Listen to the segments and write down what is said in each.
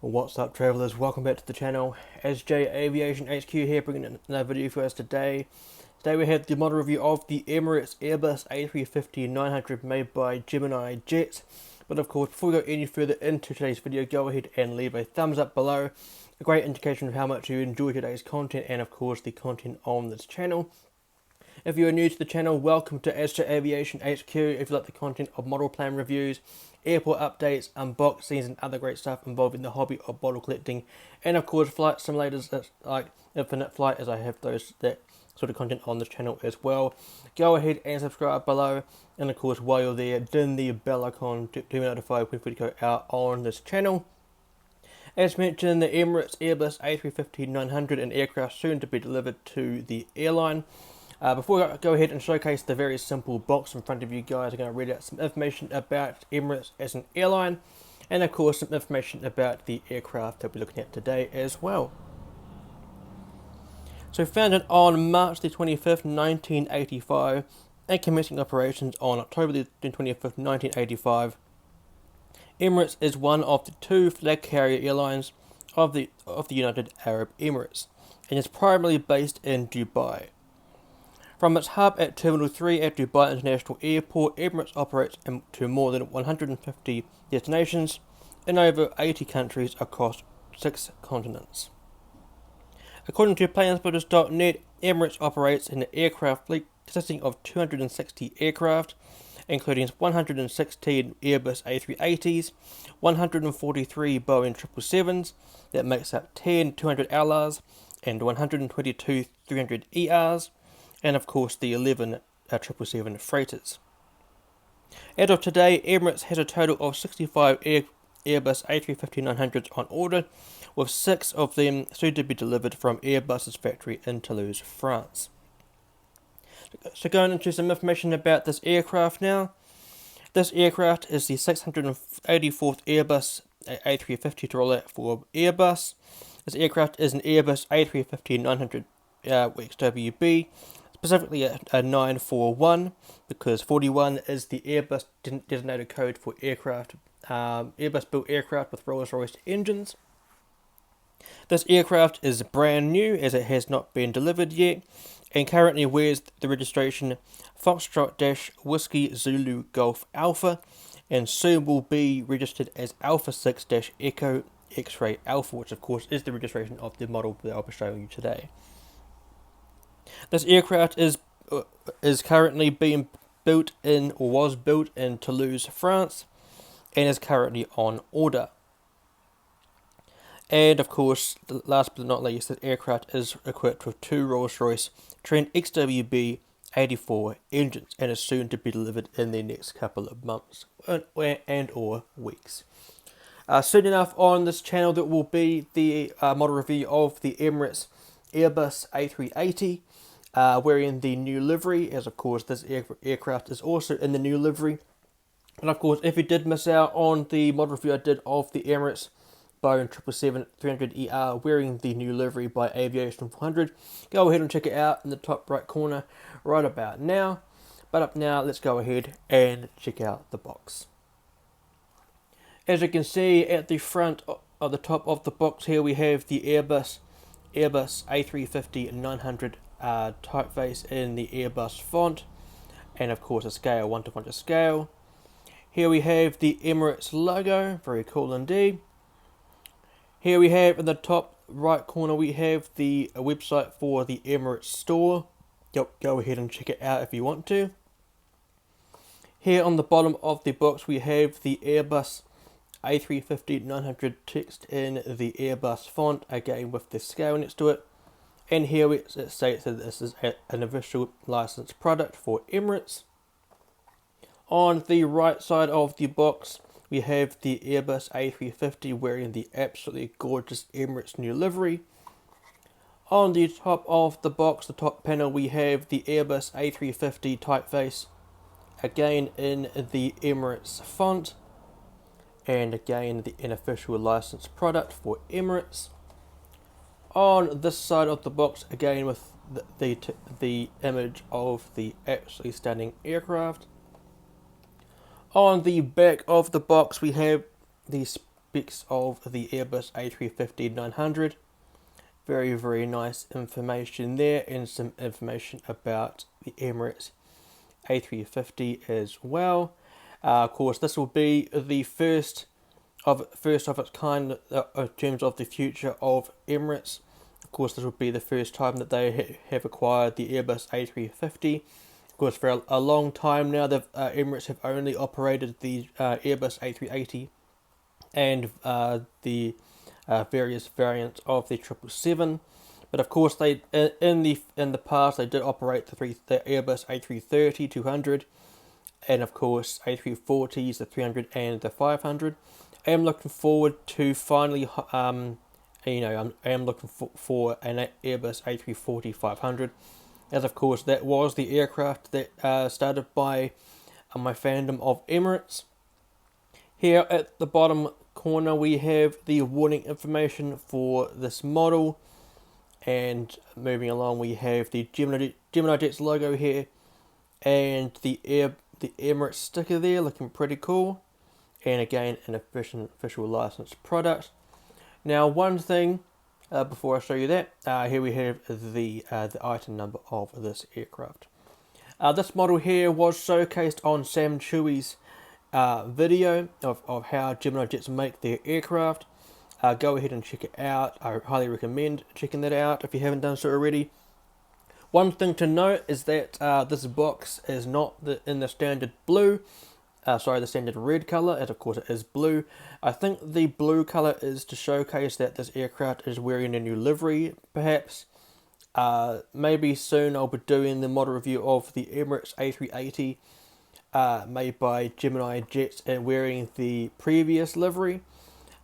What's up, travellers? Welcome back to the channel. SJ Aviation HQ here, bringing in another video for us today. Today we have the model review of the Emirates Airbus A350-900 made by GeminiJets. But of course, before we go any further into today's video, go ahead and leave a thumbs up below. A great indication of how much you enjoy today's content and of course the content on this channel. If you are new to the channel, welcome to SJ Aviation HQ. If you like the content of model plane reviews, airport updates, unboxings and other great stuff involving the hobby of model collecting, and of course flight simulators like Infinite Flight, as I have that sort of content on this channel as well, go ahead and subscribe below, and of course while you're there, ding the bell icon to be notified when videos go out on this channel. As mentioned, the Emirates Airbus A350-900, an aircraft soon to be delivered to the airline. Before I go ahead and showcase the very simple box in front of you guys, I'm going to read out some information about Emirates as an airline, and of course some information about the aircraft that we're looking at today as well. So founded on March the 25th, 1985, and commencing operations on October the 25th, 1985, Emirates is one of the two flag carrier airlines of the United Arab Emirates, and is primarily based in Dubai. From its hub at Terminal 3 at Dubai International Airport, Emirates operates to more than 150 destinations in over 80 countries across 6 continents. According to planespotters.net, Emirates operates an aircraft fleet consisting of 260 aircraft, including 116 Airbus A380s, 143 Boeing 777s, that makes up 10 200LRs and 122 300ERs, and of course the 11 777 freighters. As of today, Emirates has a total of 65 Airbus A350-900s on order, with 6 of them soon to be delivered from Airbus's factory in Toulouse, France. So going into some information about this aircraft now. This aircraft is the 684th Airbus A350 to roll out for Airbus. This aircraft is an Airbus A350-900 XWB, specifically a 941, because 41 is the Airbus designated code for aircraft, Airbus built aircraft with Rolls-Royce engines. This aircraft is brand new, as it has not been delivered yet, and currently wears the registration Foxtrot-Whiskey Zulu Golf Alpha, and soon will be registered as Alpha 6-Echo X-Ray Alpha, which of course is the registration of the model that I'll be showing you today. This aircraft is currently being built in, or was built in Toulouse, France, and is currently on order. And of course, last but not least, this aircraft is equipped with 2 Rolls-Royce Trent XWB 84 engines, and is soon to be delivered in the next couple of months and or weeks. Soon enough on this channel there will be the model review of the Emirates Airbus A380, wearing the new livery, as of course this aircraft is also in the new livery. And of course, if you did miss out on the model review I did of the Emirates Boeing 777-300ER wearing the new livery by Aviation 400, go ahead and check it out in the top right corner right about now. But up now, let's go ahead and check out the box. As you can see at the front of the top of the box here, we have the Airbus A350-900 typeface in the Airbus font, and of course a scale 1:1 to scale. Here we have the Emirates logo, very cool indeed. Here we have in the top right corner we have the website for the Emirates store. Go ahead and check it out if you want to. Here on the bottom of the box we have the Airbus A350-900 text in the Airbus font, again with the scale next to it. And here it states that this is an official licensed product for Emirates. On the right side of the box we have the Airbus A350 wearing the absolutely gorgeous Emirates new livery. On the top of the box, the top panel, we have the Airbus A350 typeface, again in the Emirates font, and again an official licensed product for Emirates. On this side of the box, again with the image of the absolutely stunning aircraft. On the back of the box we have the specs of the Airbus A350-900. Very, very nice information there, and some information about the Emirates A350 as well. Of course, this will be the first of its kind in terms of the future of Emirates. Of course, this will be the first time that they have acquired the Airbus A350. Of course, for a long time now, Emirates have only operated the Airbus A380 and the various variants of the 777. But of course, they in the past they did operate the Airbus A330-200, and of course A340s, the 300 and the 500. I am looking forward to finally, I am looking for an Airbus A340-500, as of course that was the aircraft that started by my fandom of Emirates. Here at the bottom corner we have the warning information for this model, and moving along we have the GeminiJets logo here, and the Emirates sticker there, looking pretty cool. And again, an official licensed product. Now, one thing before I show you that, here we have the item number of this aircraft. This model here was showcased on Sam Chewy's video of how GeminiJets make their aircraft. Go ahead and check it out. I highly recommend checking that out if you haven't done so already. One thing to note is that this box is not in the standard blue. The standard red colour, as of course it is blue. I think the blue colour is to showcase that this aircraft is wearing a new livery, perhaps. Maybe soon I'll be doing the model review of the Emirates A380 made by GeminiJets and wearing the previous livery.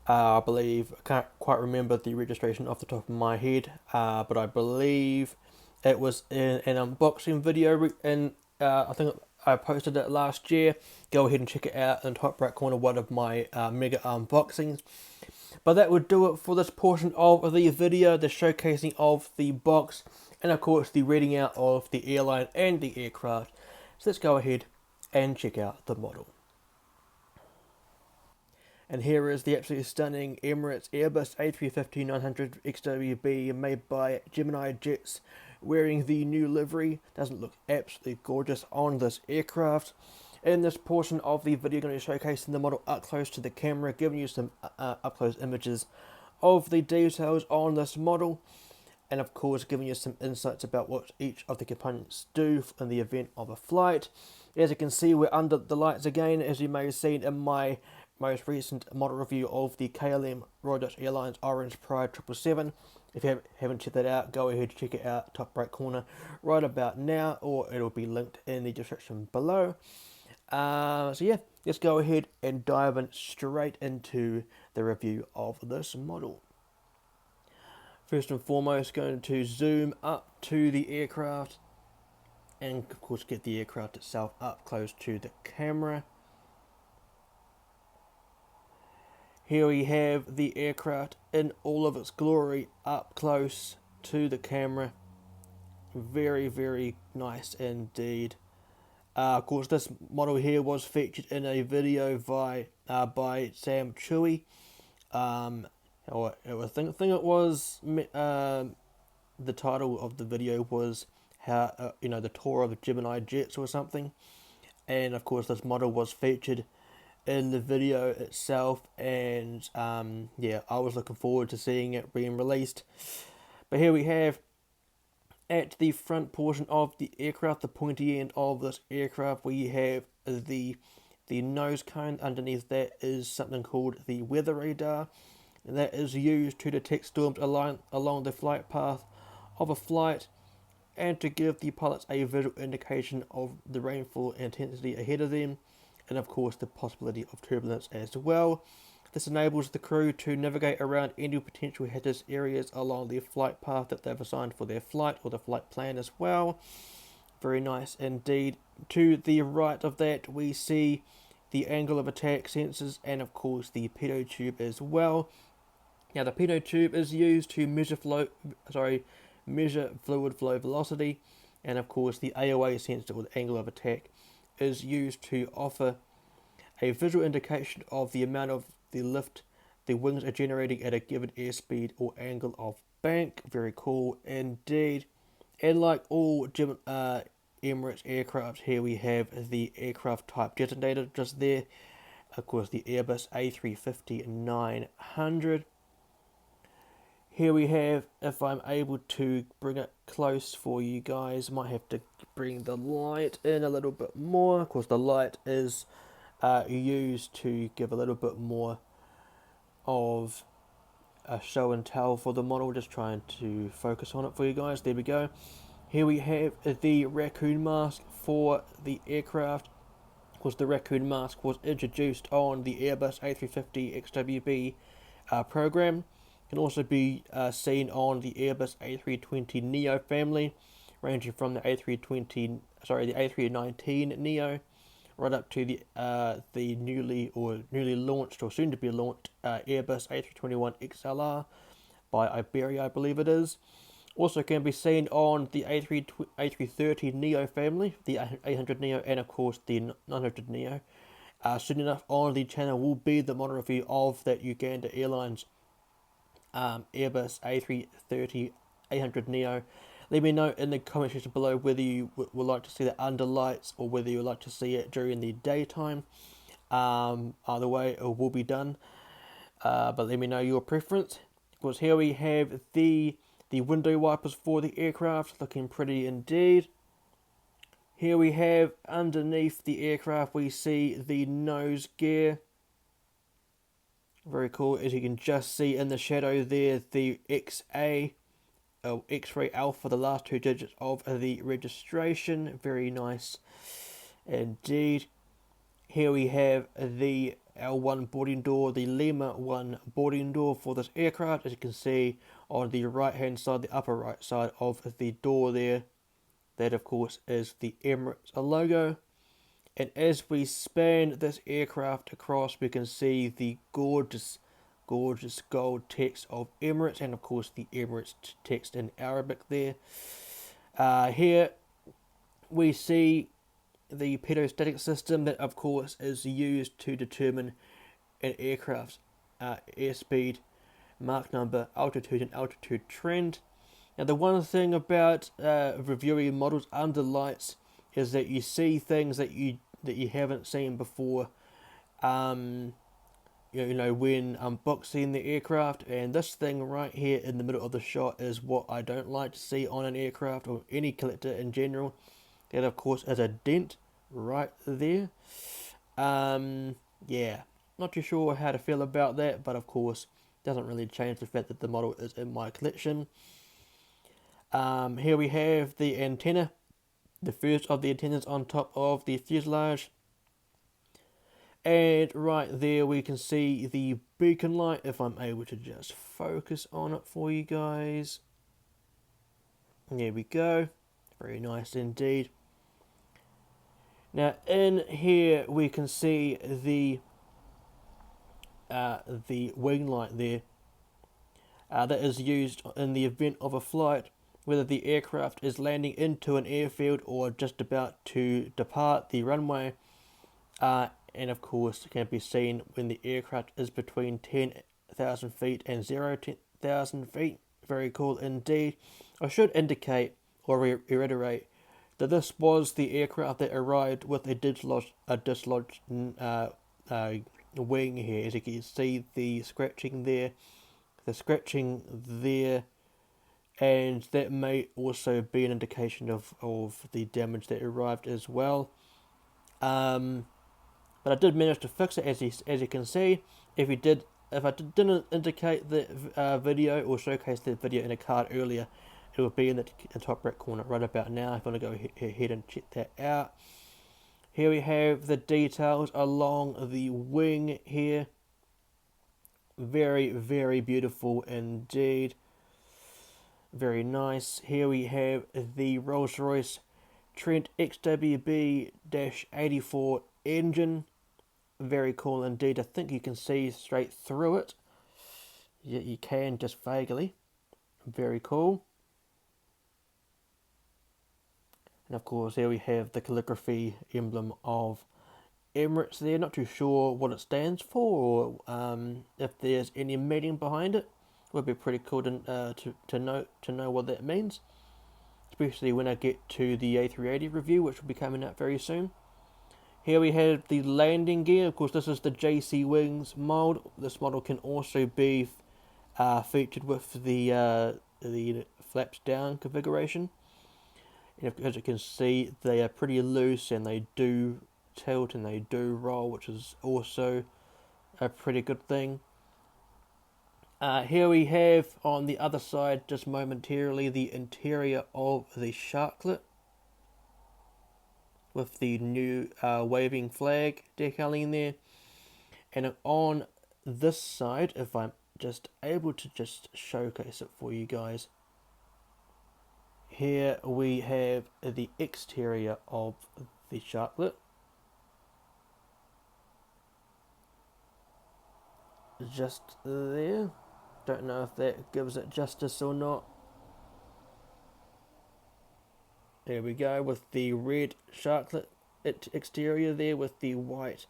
I believe, I can't quite remember the registration off the top of my head, but I believe it was in an unboxing video, and I think I posted it last year. Go ahead and check it out in the top right corner, one of my mega unboxings. But that would do it for this portion of the video, the showcasing of the box, and of course the reading out of the airline and the aircraft. So let's go ahead and check out the model. And here is the absolutely stunning Emirates Airbus A350-900 XWB made by GeminiJets, wearing the new livery. Doesn't look absolutely gorgeous on this aircraft. In this portion of the video, I'm going to be showcasing the model up close to the camera, giving you some up close images of the details on this model, and of course giving you some insights about what each of the components do in the event of a flight. As you can see, we're under the lights again, as you may have seen in my most recent model review of the KLM Royal Dutch Airlines Orange Pride 777. If you haven't checked that out, go ahead and check it out, top right corner, right about now, or it'll be linked in the description below. So yeah, let's go ahead and dive in straight into the review of this model. First and foremost, going to zoom up to the aircraft, and of course get the aircraft itself up close to the camera. Here we have the aircraft in all of its glory up close to the camera. Very, very nice indeed. Of course, this model here was featured in a video by Sam Chewy. I think it was the title of the video was how the tour of GeminiJets or something, and of course this model was featured in the video itself, and yeah, I was looking forward to seeing it being released. But here we have, at the front portion of the aircraft, the pointy end of this aircraft, we have the nose cone. Underneath that is something called the weather radar, and that is used to detect storms along the flight path of a flight, and to give the pilots a visual indication of the rainfall intensity ahead of them, and of course the possibility of turbulence as well. This enables the crew to navigate around any potential hazardous areas along the flight path that they've assigned for their flight, or the flight plan as well. Very nice indeed. To the right of that we see the angle of attack sensors, and of course the pitot tube as well. Now the pitot tube is used to measure fluid flow velocity, and of course the AOA sensor, or the angle of attack, is used to offer a visual indication of the amount of the lift The wings are generating at a given airspeed or angle of bank. Very cool indeed. And like all Emirates aircraft, here we have the aircraft type designated just there. Of course, the Airbus A350-900. Here we have, if I'm able to bring it close for you guys, might have to bring the light in a little bit more. Of course, the light is used to give a little bit more of a show and tell for the model. Just trying to focus on it for you guys. There we go. Here we have the RACCOON mask for the aircraft. Of course, the RACCOON mask was introduced on the Airbus A350 XWB program. Can also be seen on the Airbus A320neo family, ranging from the A319 neo, right up to the newly launched or soon to be launched Airbus A321 XLR by Iberia, I believe it is. Also can be seen on the A330 neo family, the 800 neo, and of course the 900 neo. Soon enough on the channel will be the model review of that Uganda Airlines Airbus A330 800 neo. Let me know in the comment section below whether you would like to see that under lights or whether you would like to see it during the daytime. Either way, it will be done. But let me know your preference. Because here we have the window wipers for the aircraft, looking pretty indeed. Here we have underneath the aircraft, we see the nose gear. Very cool, as you can just see in the shadow there, the XA, X-ray alpha, the last two digits of the registration. Very nice indeed. Here we have the L1 boarding door, the Lima 1 boarding door for this aircraft. As you can see on the right hand side, the upper right side of the door there, that of course is the Emirates logo. And as we span this aircraft across, we can see the gorgeous gold text of Emirates, and of course the Emirates text in Arabic there. Here we see the pedostatic system that of course is used to determine an aircraft's airspeed, Mach number, altitude and altitude trend. Now the one thing about reviewing models under lights is that you see things that you haven't seen before. When unboxing the aircraft, and this thing right here in the middle of the shot is what I don't like to see on an aircraft or any collector in general. That of course is a dent right there. Yeah, not too sure how to feel about that, but of course doesn't really change the fact that the model is in my collection. Here we have the antenna, the first of the antennas on top of the fuselage. And right there we can see the beacon light, if I'm able to just focus on it for you guys. There we go. Very nice indeed. Now in here we can see the wing light there. That is used in the event of a flight, whether the aircraft is landing into an airfield or just about to depart the runway. And of course can be seen when the aircraft is between 10,000 feet and 0,000 feet. Very cool indeed. I should indicate or reiterate that this was the aircraft that arrived with a dislodged wing here. As you can see the scratching there, and that may also be an indication of the damage that arrived as well. But I did manage to fix it, as you can see. If I didn't indicate the video or showcase the video in a card earlier, it will be in the top right corner right about now if you want to go ahead and check that out. Here we have the details along the wing here. Very, very beautiful indeed. Very nice. Here we have the Rolls-Royce Trent XWB-84 engine. Very cool indeed. I think you can see straight through it. Yeah, you can, just vaguely. Very cool. And of course here we have the calligraphy emblem of Emirates there. Not too sure what it stands for, or if there's any meaning behind it. Would be pretty cool to know what that means, especially when I get to the A380 review, which will be coming out very soon. Here we have the landing gear. Of course, this is the JC Wings mold. This model can also be featured with the flaps down configuration. And as you can see, they are pretty loose and they do tilt and they do roll, which is also a pretty good thing. Here we have on the other side, just momentarily, the interior of the sharklet with the new waving flag decaling there. And on this side, if I'm just able to just showcase it for you guys, here we have the exterior of the sharklet. Just there. Don't know if that gives it justice or not. There we go, with the red sharklet exterior there with the white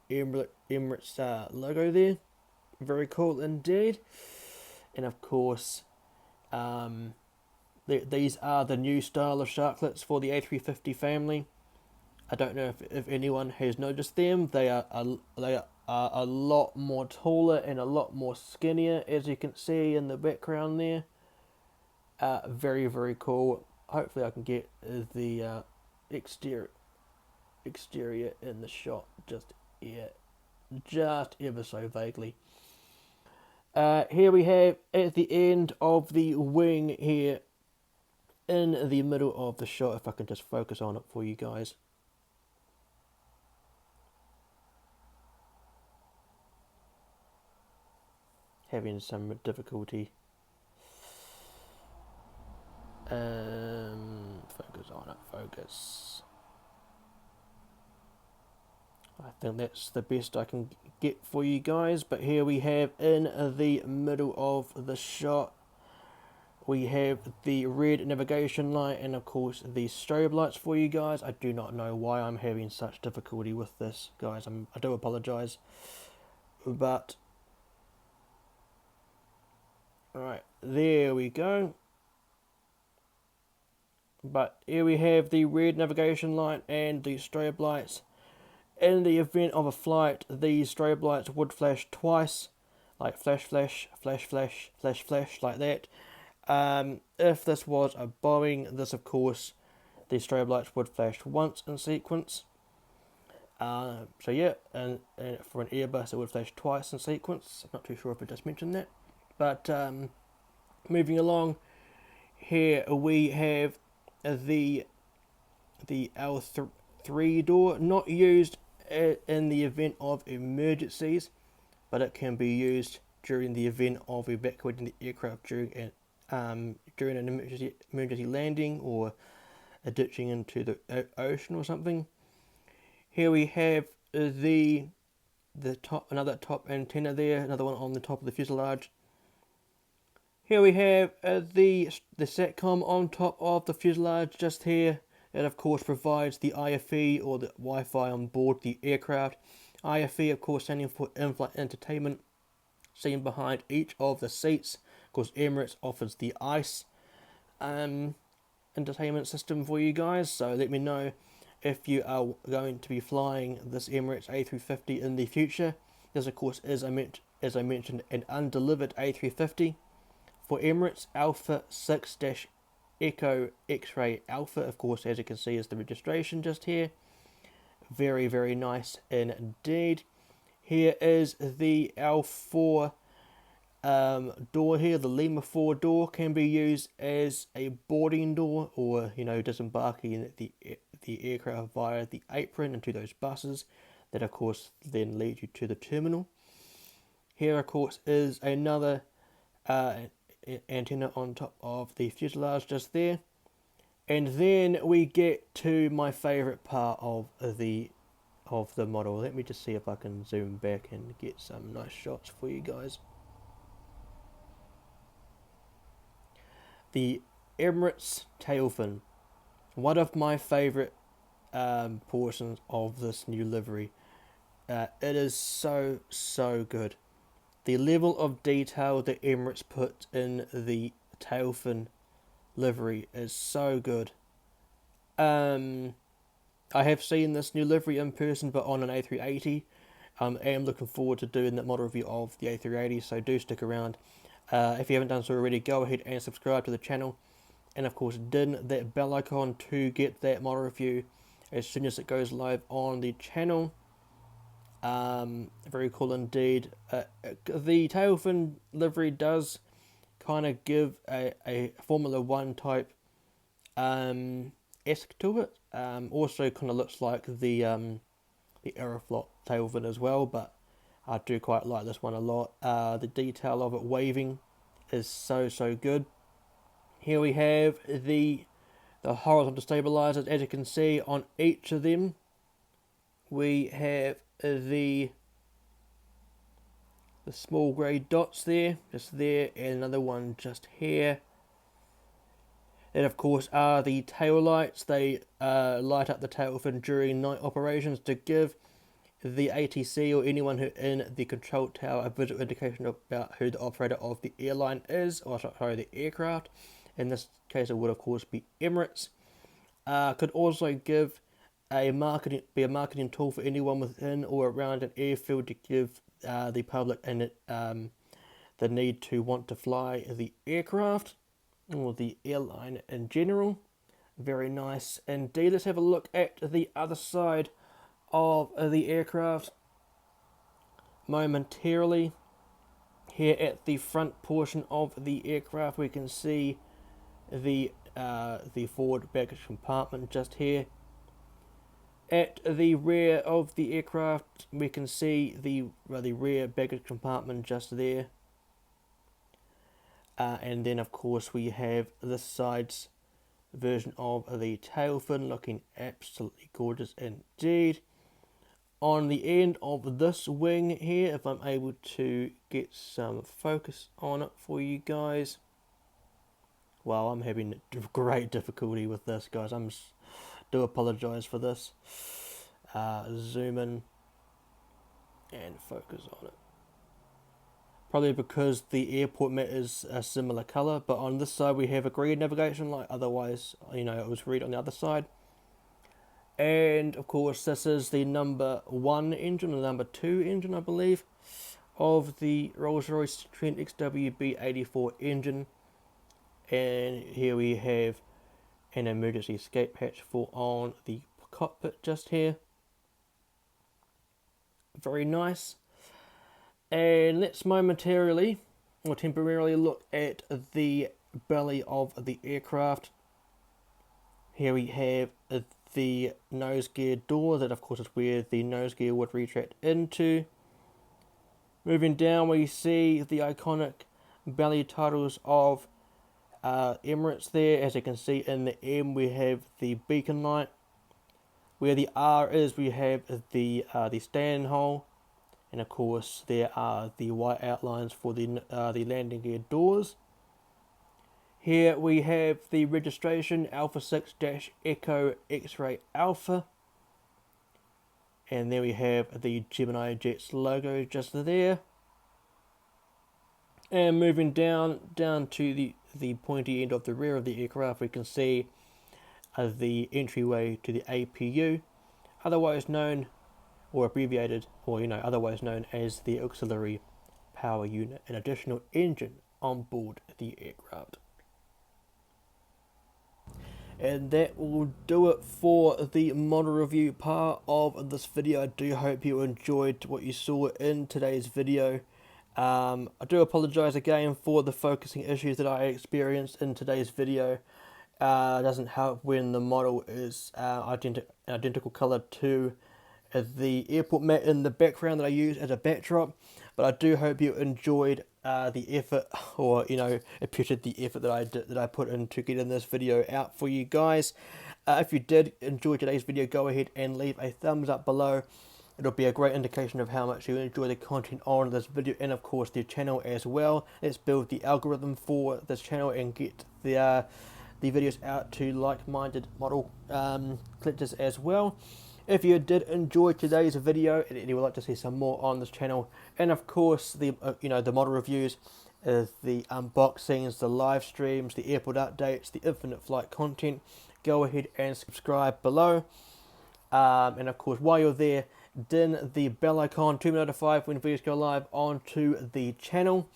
Emirates logo there. Very cool indeed. And of course, these are the new style of sharklets for the A350 family. I don't know if anyone has noticed them. They are a lot more taller and a lot more skinnier, as you can see in the background there. Very, very cool. Hopefully I can get the exterior in the shot just ever so vaguely. Here we have at the end of the wing here, in the middle of the shot, if I can just focus on it for you guys. Having some difficulty. Focus on it, focus. I think that's the best I can get for you guys. But here we have in the middle of the shot, we have the red navigation light and of course the strobe lights for you guys. I do not know why I'm having such difficulty with this, guys. I do apologise. But alright, there we go. But here we have the red navigation light and the strobe lights. In the event of a flight, these strobe lights would flash twice, like flash, flash, flash, flash, flash, flash, like that. If this was a Boeing, this of course, the strobe lights would flash once in sequence. So yeah, and for an Airbus it would flash twice in sequence. I'm not too sure if I just mentioned that. But moving along, here we have the L3 door, not used in the event of emergencies, but it can be used during the event of evacuating the aircraft during an emergency landing or a ditching into the ocean or something. Here we have another top antenna there, another one on the top of the fuselage. Here we have the SATCOM on top of the fuselage just here. It of course provides the IFE or the Wi-Fi on board the aircraft. IFE of course standing for in-flight entertainment, seen behind each of the seats. Of course Emirates offers the ICE entertainment system for you guys, so let me know if you are going to be flying this Emirates A350 in the future. This of course is, as I mentioned, an undelivered A350 for Emirates, Alpha 6-Echo X-Ray Alpha. Of course, as you can see, is the registration just here. Very, very nice indeed. Here is the L4 door here. The Lima 4 door can be used as a boarding door, or disembarking the aircraft via the apron into those buses that of course then lead you to the terminal. Here of course is another antenna on top of the fuselage just there. And then we get to my favourite part of the model. Let me just see if I can zoom back and get some nice shots for you guys. The Emirates tail fin. One of my favourite portions of this new livery. It is so good. The level of detail that Emirates put in the tail fin livery is so good. I have seen this new livery in person, but on an A380. I am looking forward to doing that model review of the A380, so do stick around. If you haven't done so already, go ahead and subscribe to the channel. And of course, ding that bell icon to get that model review as soon as it goes live on the channel. Very cool indeed. The tail fin livery does kind of give a Formula 1 type esque to it. Also kind of looks like the Aeroflot tail fin as well, but I do quite like this one a lot. The detail of it waving is so good. Here we have the horizontal stabilizers. As you can see on each of them, we have the small grey dots there, just there, and another one just here. And of course are the tail lights. They light up the tail fin during night operations to give the ATC or anyone who in the control tower a visual indication about who the operator of the airline is, or sorry, the aircraft. In this case, it would of course be Emirates. Could also give be a marketing tool for anyone within or around an airfield to give the public and the need to want to fly the aircraft or the airline in general. Very nice indeed. Let's have a look at the other side of the aircraft momentarily. Here at the front portion of the aircraft, we can see the forward baggage compartment just here. At the rear of the aircraft, we can see the rear baggage compartment just there. And then of course we have this side's version of the tail fin, looking absolutely gorgeous indeed. On the end of this wing here, if I'm able to get some focus on it for you guys. Well, I'm having great difficulty with this, guys. Do apologise for this. Zoom in and focus on it. Probably because the airport mat is a similar colour, but on this side we have a green navigation light. Otherwise, it was red on the other side. And of course, this is the number 1 engine, or number 2 engine, I believe, of the Rolls-Royce Trent XWB-84 engine. And here we have an emergency escape hatch for on the cockpit just here. Very nice. And let's momentarily or temporarily look at the belly of the aircraft. Here we have the nose gear door, that of course is where the nose gear would retract into. Moving down, we see the iconic belly titles of Emirates there. As you can see in the M, we have the beacon light. Where the R is, we have the stand hole, and of course there are the white outlines for the landing gear doors. Here we have the registration Alpha 6-Echo X-Ray Alpha, and there we have the GeminiJets logo just there. And moving down to the pointy end of the rear of the aircraft, we can see the entryway to the APU, otherwise known or abbreviated, or otherwise known as the auxiliary power unit, an additional engine on board the aircraft. And that will do it for the model review part of this video. I do hope you enjoyed what you saw in today's video. I do apologise again for the focusing issues that I experienced in today's video. It doesn't help when the model is identical colour to the airport mat in the background that I use as a backdrop. But I do hope you enjoyed the effort, or appreciated the effort that I put into getting this video out for you guys. If you did enjoy today's video, go ahead and leave a thumbs up below. It'll be a great indication of how much you enjoy the content on this video, and of course the channel as well. Let's build the algorithm for this channel and get the the videos out to like-minded model collectors as well. If you did enjoy today's video and you would like to see some more on this channel, and of course the the model reviews, the unboxings, the live streams, the airport updates, the infinite flight content, go ahead and subscribe below. And of course, while you're there, din the bell icon to be notified when videos go live onto the channel.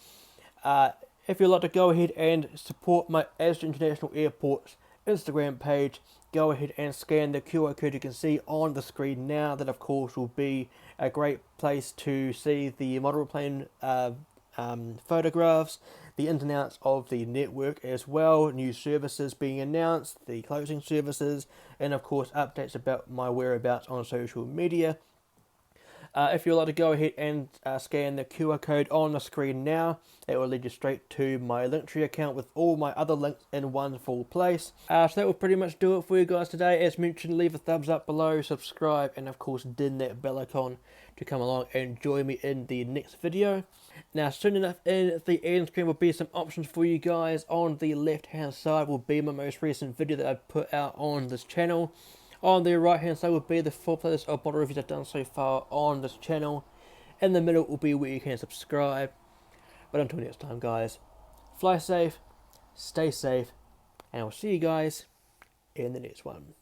If you'd like to go ahead and support my Asda International Airports Instagram page, go ahead and scan the QR code you can see on the screen now. That of course will be a great place to see the model plane photographs, the ins and outs of the network as well, new services being announced, the closing services, and of course updates about my whereabouts on social media. If you'd like to go ahead and scan the QR code on the screen now, it will lead you straight to my Linktree account with all my other links in one full place. So that will pretty much do it for you guys today. As mentioned, leave a thumbs up below, subscribe, and of course din that bell icon to come along and join me in the next video. Now soon enough in the end screen will be some options for you guys. On the left hand side will be my most recent video that I've put out on this channel. On the right hand side will be the full playlist of model reviews I've done so far on this channel. In the middle will be where you can subscribe. But until next time guys, fly safe, stay safe, and I'll see you guys in the next one.